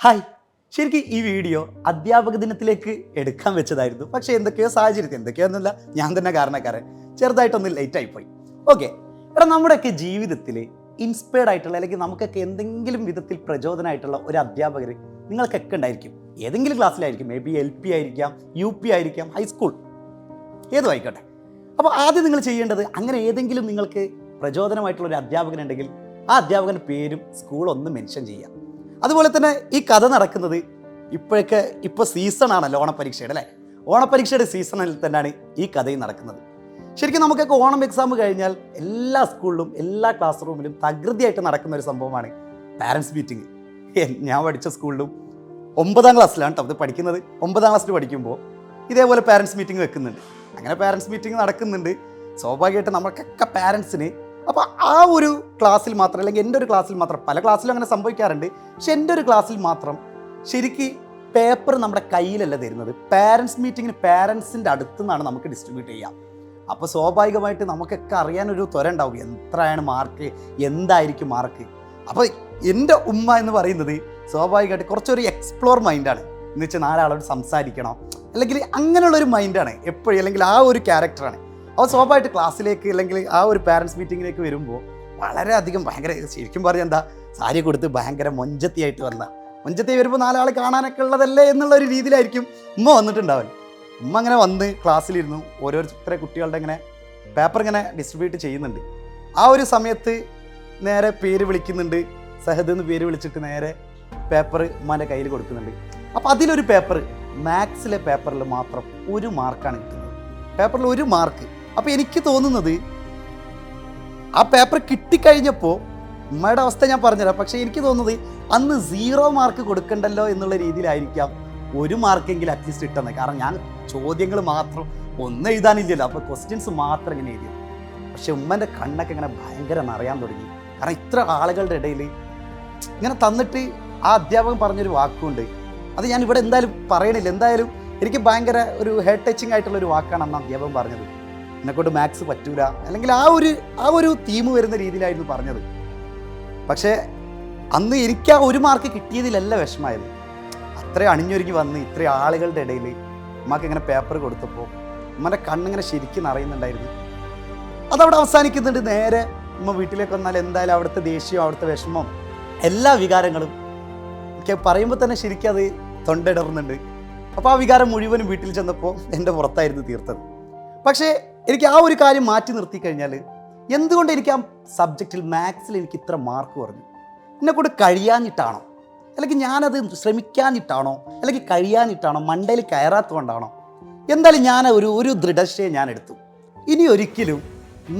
Hi, ശരിക്കും ഈ video അധ്യാപക ദിനത്തിലേക്ക് എടുക്കാൻ വെച്ചതായിരുന്നു. പക്ഷേ എന്തൊക്കെയോ സാഹചര്യത്തിൽ എന്തൊക്കെയൊന്നുമില്ല, ഞാൻ തന്നെ കാരണക്കാരൻ ചെറുതായിട്ടൊന്ന് ലേറ്റ് ആയിപ്പോയി. ഓക്കെ, എടാ നമ്മുടെയൊക്കെ ജീവിതത്തിൽ ഇൻസ്പയർഡ് ആയിട്ടുള്ള അല്ലെങ്കിൽ നമുക്കൊക്കെ എന്തെങ്കിലും വിധത്തിൽ പ്രചോദനമായിട്ടുള്ള ഒരു അധ്യാപകർ നിങ്ങൾക്കൊക്കെ ഉണ്ടായിരിക്കും. ഏതെങ്കിലും ക്ലാസ്സിലായിരിക്കും, മേ ബി LP ആയിരിക്കാം, UP ആയിരിക്കാം, ഹൈസ്കൂൾ, ഏതും ആയിക്കോട്ടെ. അപ്പോൾ ആദ്യം നിങ്ങൾ ചെയ്യേണ്ടത് അങ്ങനെ ഏതെങ്കിലും നിങ്ങൾക്ക് പ്രചോദനമായിട്ടുള്ള ഒരു അധ്യാപകനുണ്ടെങ്കിൽ ആ അധ്യാപകൻ്റെ പേരും സ്കൂളൊന്ന് മെൻഷൻ ചെയ്യാം. അതുപോലെ തന്നെ ഈ കഥ നടക്കുന്നത് ഇപ്പോൾ സീസണാണല്ലോ, ഓണപ്പരീക്ഷയുടെ അല്ലേ, ഓണപ്പരീക്ഷയുടെ സീസണിൽ തന്നെയാണ് ഈ കഥയും നടക്കുന്നത്. ശരിക്കും നമുക്കൊക്കെ ഓണം എക്സാം കഴിഞ്ഞാൽ എല്ലാ സ്കൂളിലും എല്ലാ ക്ലാസ് റൂമിലും തകൃതിയായിട്ട് നടക്കുന്ന ഒരു സംഭവമാണ് പാരൻസ് മീറ്റിംഗ്. ഞാൻ പഠിച്ച സ്കൂളിലും 9ാം ക്ലാസ്സിലാണ് കേട്ടോ അത് പഠിക്കുന്നത്. 9ാം ക്ലാസ്സിൽ പഠിക്കുമ്പോൾ ഇതേപോലെ പാരൻസ് മീറ്റിംഗ് വെക്കുന്നുണ്ട്. അങ്ങനെ പാരൻസ് മീറ്റിംഗ് നടക്കുന്നുണ്ട്. സ്വാഭാവികമായിട്ട് നമുക്കൊക്കെ പാരൻസിന് അപ്പോൾ ആ ഒരു ക്ലാസ്സിൽ മാത്രം, അല്ലെങ്കിൽ എൻ്റെ ഒരു ക്ലാസ്സിൽ മാത്രം, പല ക്ലാസ്സിലും അങ്ങനെ സംഭവിക്കാറുണ്ട്, പക്ഷെ എൻ്റെ ഒരു ക്ലാസ്സിൽ മാത്രം ശരിക്ക് പേപ്പർ നമ്മുടെ കയ്യിലല്ല തരുന്നത്. പാരൻസ് മീറ്റിങ്ങിന് പാരൻസിൻ്റെ അടുത്തു നിന്നാണ് നമുക്ക് ഡിസ്ട്രിബ്യൂട്ട് ചെയ്യാം. അപ്പോൾ സ്വാഭാവികമായിട്ട് നമുക്കൊക്കെ അറിയാനൊരു ത്വര ഉണ്ടാവും, എത്രയാണ് മാർക്ക്, എന്തായിരിക്കും മാർക്ക്. അപ്പോൾ എൻ്റെ ഉമ്മ എന്ന് പറയുന്നത് സ്വാഭാവികമായിട്ട് കുറച്ചൊരു എക്സ്പ്ലോർ മൈൻഡാണ്. എന്ന് വെച്ചാൽ നാലാളോട് സംസാരിക്കണം, അല്ലെങ്കിൽ അങ്ങനെയുള്ളൊരു മൈൻഡാണ് എപ്പോഴും, അല്ലെങ്കിൽ ആ ഒരു ക്യാരക്ടറാണ്. അപ്പോൾ സ്വാഭാവികമായിട്ട് ക്ലാസ്സിലേക്ക് അല്ലെങ്കിൽ ആ ഒരു പാരൻസ് മീറ്റിങ്ങിലേക്ക് വരുമ്പോൾ വളരെയധികം ഭയങ്കര, ശരിക്കും പറഞ്ഞാൽ എന്താ, സാരി കൊടുത്ത് ഭയങ്കര മൊഞ്ചത്തിയായിട്ട് മൊഞ്ചത്തി വരുമ്പോൾ നാലാൾ കാണാനൊക്കെ ഉള്ളതല്ലേ എന്നുള്ളൊരു രീതിയിലായിരിക്കും ഉമ്മ വന്നിട്ടുണ്ടാവും. ഉമ്മ അങ്ങനെ വന്ന് ക്ലാസ്സിലിരുന്നു ഓരോരുത്തരെ കുട്ടികളുടെ ഇങ്ങനെ പേപ്പർ ഇങ്ങനെ ഡിസ്ട്രിബ്യൂട്ട് ചെയ്യുന്നുണ്ട്. ആ ഒരു സമയത്ത് നേരെ പേര് വിളിക്കുന്നുണ്ട്, സഹദ് എന്ന് പേര് വിളിച്ചിട്ട് നേരെ പേപ്പർ ഉമ്മാൻ്റെ കയ്യിൽ കൊടുക്കുന്നുണ്ട്. അപ്പോൾ അതിലൊരു പേപ്പർ, മാത്സിലെ പേപ്പറിൽ മാത്രം 1 മാർക്കാണ് കിട്ടുന്നത്. പേപ്പറിൽ 1 മാർക്ക്. അപ്പോൾ എനിക്ക് തോന്നുന്നത് ആ പേപ്പർ കിട്ടിക്കഴിഞ്ഞപ്പോൾ ഉമ്മയുടെ അവസ്ഥ ഞാൻ പറഞ്ഞുതരാം, പക്ഷേ എനിക്ക് തോന്നുന്നത് അന്ന് 0 മാർക്ക് കൊടുക്കണ്ടല്ലോ എന്നുള്ള രീതിയിലായിരിക്കാം 1 മാർക്കെങ്കിലും അറ്റ്ലീസ്റ്റ് കിട്ടുന്നത്. കാരണം ഞാൻ ചോദ്യങ്ങൾ മാത്രം ഒന്നും എഴുതാനില്ലല്ലോ, അപ്പോൾ ക്വസ്റ്റ്യൻസ് മാത്രം ഇങ്ങനെ എഴുതി. പക്ഷെ ഉമ്മൻ്റെ കണ്ണൊക്കെ ഇങ്ങനെ ഭയങ്കര നിറയാൻ തുടങ്ങി. കാരണം ഇത്ര ആളുകളുടെ ഇടയിൽ ഇങ്ങനെ തന്നിട്ട് ആ അധ്യാപകൻ പറഞ്ഞൊരു വാക്കുണ്ട്, അത് ഞാൻ ഇവിടെ എന്തായാലും പറയണില്ല. എന്തായാലും എനിക്ക് ഭയങ്കര ഒരു ഹെഡ് ടച്ചിങ് ആയിട്ടുള്ളൊരു വാക്കാണ് അന്ന് അധ്യാപകൻ പറഞ്ഞത്. എന്നെക്കൊണ്ട് മാത്സ് പറ്റൂല, അല്ലെങ്കിൽ ആ ഒരു തീം വരുന്ന രീതിയിലായിരുന്നു പറഞ്ഞത്. പക്ഷേ അന്ന് എനിക്ക് ആ 1 മാർക്ക് കിട്ടിയതിലല്ല വിഷമമായത്. അത്രയും അണിഞ്ഞൊരുങ്ങി വന്ന് ഇത്രയും ആളുകളുടെ ഇടയിൽ ഉമ്മക്ക് ഇങ്ങനെ പേപ്പർ കൊടുത്തപ്പോൾ ഉമ്മൻ്റെ കണ്ണിങ്ങനെ ശരിക്കും നിറയുന്നുണ്ടായിരുന്നു. അതവിടെ അവസാനിക്കുന്നുണ്ട്. നേരെ ഉമ്മ വീട്ടിലേക്ക് വന്നാൽ എന്തായാലും അവിടുത്തെ ദേഷ്യം, അവിടുത്തെ വിഷമം, എല്ലാ വികാരങ്ങളും എനിക്ക് പറയുമ്പോൾ തന്നെ ശരിക്കും അത് തൊണ്ടയിടറുന്നുണ്ട്. അപ്പോൾ ആ വികാരം മുഴുവനും വീട്ടിൽ ചെന്നപ്പോൾ എൻ്റെ പുറത്തായിരുന്നു തീർത്തത്. പക്ഷേ എനിക്ക് ആ ഒരു കാര്യം മാറ്റി നിർത്തി കഴിഞ്ഞാൽ എന്തുകൊണ്ട് എനിക്ക് ആ സബ്ജക്റ്റിൽ മാത്സിൽ എനിക്ക് ഇത്ര മാർക്ക് കുറഞ്ഞു? എന്നെക്കൂടെ കഴിയാഞ്ഞിട്ടാണോ, അല്ലെങ്കിൽ ഞാനത് ശ്രമിക്കാഞ്ഞിട്ടാണോ, അല്ലെങ്കിൽ കഴിയാഞ്ഞിട്ടാണോ, മണ്ടയിൽ കയറാത്തതുകൊണ്ടാണോ? എന്തായാലും ഞാൻ ഒരു ദൃഢനിശ്ചയം ഞാൻ എടുത്തു. ഇനി ഒരിക്കലും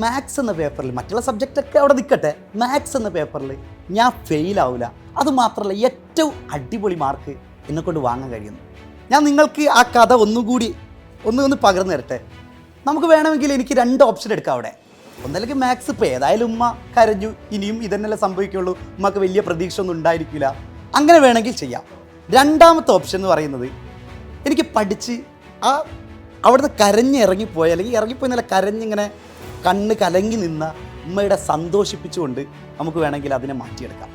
മാത്സ് എന്ന പേപ്പറിൽ, മറ്റുള്ള സബ്ജക്റ്റൊക്കെ അവിടെ നിൽക്കട്ടെ, മാത്സ് എന്ന പേപ്പറിൽ ഞാൻ ഫെയിലാവില്ല. അതുമാത്രമല്ല, ഏറ്റവും അടിപൊളി മാർക്ക് എന്നെക്കൊണ്ട് വാങ്ങാൻ കഴിയുന്നു. ഞാൻ നിങ്ങൾക്ക് ആ കഥ ഒന്ന് പകർന്നു തരട്ടെ. നമുക്ക് വേണമെങ്കിൽ എനിക്ക് 2 ഓപ്ഷൻ എടുക്കാം അവിടെ. ഒന്നല്ലെങ്കിൽ മാത്സ്, ഇപ്പോൾ ഏതായാലും ഉമ്മ കരഞ്ഞു, ഇനിയും ഇതന്നെല്ലാം സംഭവിക്കുള്ളൂ, ഉമ്മക്ക് വലിയ പ്രതീക്ഷ ഒന്നും ഉണ്ടായിരിക്കില്ല, അങ്ങനെ വേണമെങ്കിൽ ചെയ്യാം. 2ാമത്തെ ഓപ്ഷൻ എന്ന് പറയുന്നത്, എനിക്ക് പഠിച്ച് അവിടുന്ന് കരഞ്ഞിറങ്ങിപ്പോയി, അല്ലെങ്കിൽ ഇറങ്ങിപ്പോയി കരഞ്ഞിങ്ങനെ കണ്ണ് കലങ്ങി നിന്ന ഉമ്മയുടെ സന്തോഷിപ്പിച്ചുകൊണ്ട് നമുക്ക് വേണമെങ്കിൽ അതിനെ മാറ്റിയെടുക്കാം.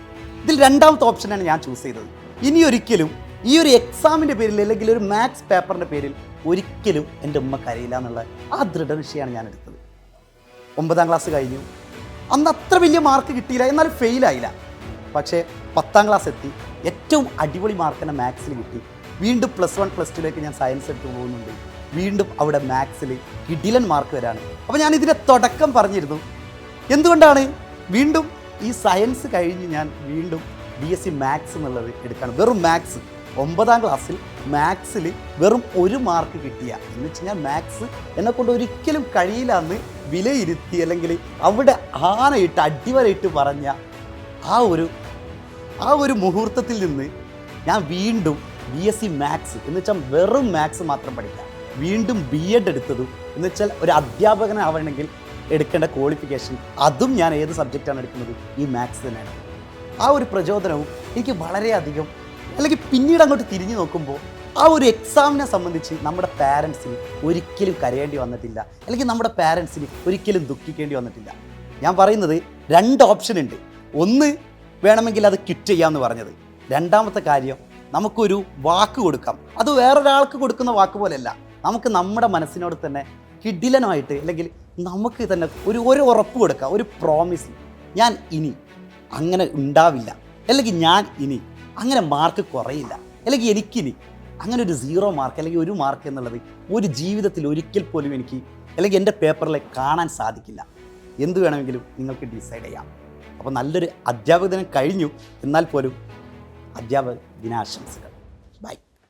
ഇതിൽ 2ാമത്തെ ഓപ്ഷനാണ് ഞാൻ ചൂസ് ചെയ്തത്. ഇനി ഒരിക്കലും ഈ ഒരു എക്സാമിൻ്റെ പേരിൽ, അല്ലെങ്കിൽ ഒരു മാത്സ് പേപ്പറിൻ്റെ പേരിൽ ഒരിക്കലും എൻ്റെ ഉമ്മ കരയില്ല എന്നുള്ള ആ ദൃഢനിശ്ചയമാണ് ഞാൻ എടുത്തത്. 9ാം ക്ലാസ് കഴിഞ്ഞു. അന്ന് അത്ര വലിയ മാർക്ക് കിട്ടിയില്ല, എന്നാലും ഫെയിലായില്ല. പക്ഷേ 10ാം ക്ലാസ് എത്തി, ഏറ്റവും അടിപൊളി മാർക്ക് തന്നെ മാത്സിൽ കിട്ടി. വീണ്ടും +1 +2ലേക്ക് ഞാൻ സയൻസ് എടുത്ത് പോകുന്നുണ്ട്. വീണ്ടും അവിടെ മാത്സിൽ കിടിലൻ മാർക്ക് വരാണ്. അപ്പോൾ ഞാൻ ഇതിൻ്റെ തുടക്കം പറഞ്ഞിരുന്നു, എന്തുകൊണ്ടാണ് വീണ്ടും ഈ സയൻസ് കഴിഞ്ഞ് ഞാൻ വീണ്ടും BSc മാത്സ് എന്നുള്ളത് എടുക്കുകയാണ്. വെറും മാത്സ്, 9ാം ക്ലാസ്സിൽ മാത്സിൽ വെറും 1 മാർക്ക് കിട്ടിയ, എന്ന് വെച്ച് കഴിഞ്ഞാൽ മാത്സ് എന്നെക്കൊണ്ട് ഒരിക്കലും കഴിയില്ല എന്ന് വിലയിരുത്തി, അല്ലെങ്കിൽ അവിടെ ആനയിട്ട് അടിവരയിട്ട് പറഞ്ഞ ആ ഒരു മുഹൂർത്തത്തിൽ നിന്ന് ഞാൻ വീണ്ടും BSc മാത്സ് എന്ന് വെച്ചാൽ വെറും മാത്സ് മാത്രം പഠിക്കാം. വീണ്ടും B.Ed എടുത്തതും, എന്ന് വെച്ചാൽ ഒരു അധ്യാപകനാവണമെങ്കിൽ എടുക്കേണ്ട ക്വാളിഫിക്കേഷൻ, അതും ഞാൻ ഏത് സബ്ജക്റ്റാണ് എടുക്കുന്നത്, ഈ മാത്സ് തന്നെയാണ്. ആ ഒരു പ്രചോദനവും എനിക്ക് വളരെയധികം, അല്ലെങ്കിൽ പിന്നീട് അങ്ങോട്ട് തിരിഞ്ഞു നോക്കുമ്പോൾ ആ ഒരു എക്സാമിനെ സംബന്ധിച്ച് നമ്മുടെ പാരൻസിന് ഒരിക്കലും കരയേണ്ടി വന്നിട്ടില്ല, അല്ലെങ്കിൽ നമ്മുടെ പാരൻസിന് ഒരിക്കലും ദുഃഖിക്കേണ്ടി വന്നിട്ടില്ല. ഞാൻ പറയുന്നത് 2 ഓപ്ഷൻ ഉണ്ട്. ഒന്ന്, വേണമെങ്കിൽ അത് ക്വിറ്റ് ചെയ്യാമെന്ന് പറഞ്ഞത്. 2ാമത്തെ കാര്യം, നമുക്കൊരു വാക്ക് കൊടുക്കാം. അത് വേറൊരാൾക്ക് കൊടുക്കുന്ന വാക്ക് പോലെയല്ല, നമുക്ക് നമ്മുടെ മനസ്സിനോട് തന്നെ കിടിലനായിട്ട് അല്ലെങ്കിൽ നമുക്ക് തന്നെ ഒരു ഉറപ്പ് കൊടുക്കുക, ഒരു പ്രോമിസ്. ഞാൻ ഇനി അങ്ങനെ ഉണ്ടാവില്ല, അല്ലെങ്കിൽ ഞാൻ ഇനി അങ്ങനെ മാർക്ക് കുറയില്ല, അല്ലെങ്കിൽ എനിക്കിനി അങ്ങനെ ഒരു 0 മാർക്ക് അല്ലെങ്കിൽ 1 മാർക്ക് എന്നുള്ളത് ഒരു ജീവിതത്തിൽ ഒരിക്കൽ പോലും എനിക്ക് അല്ലെങ്കിൽ എൻ്റെ പേപ്പറിൽ കാണാൻ സാധിക്കില്ല. എന്ത് വേണമെങ്കിലും നിങ്ങൾക്ക് ഡിസൈഡ് ചെയ്യാം. അപ്പോൾ നല്ലൊരു അധ്യാപക ദിനം കഴിഞ്ഞു, എന്നാൽ പോലും അധ്യാപക ദിനാശംസകൾ.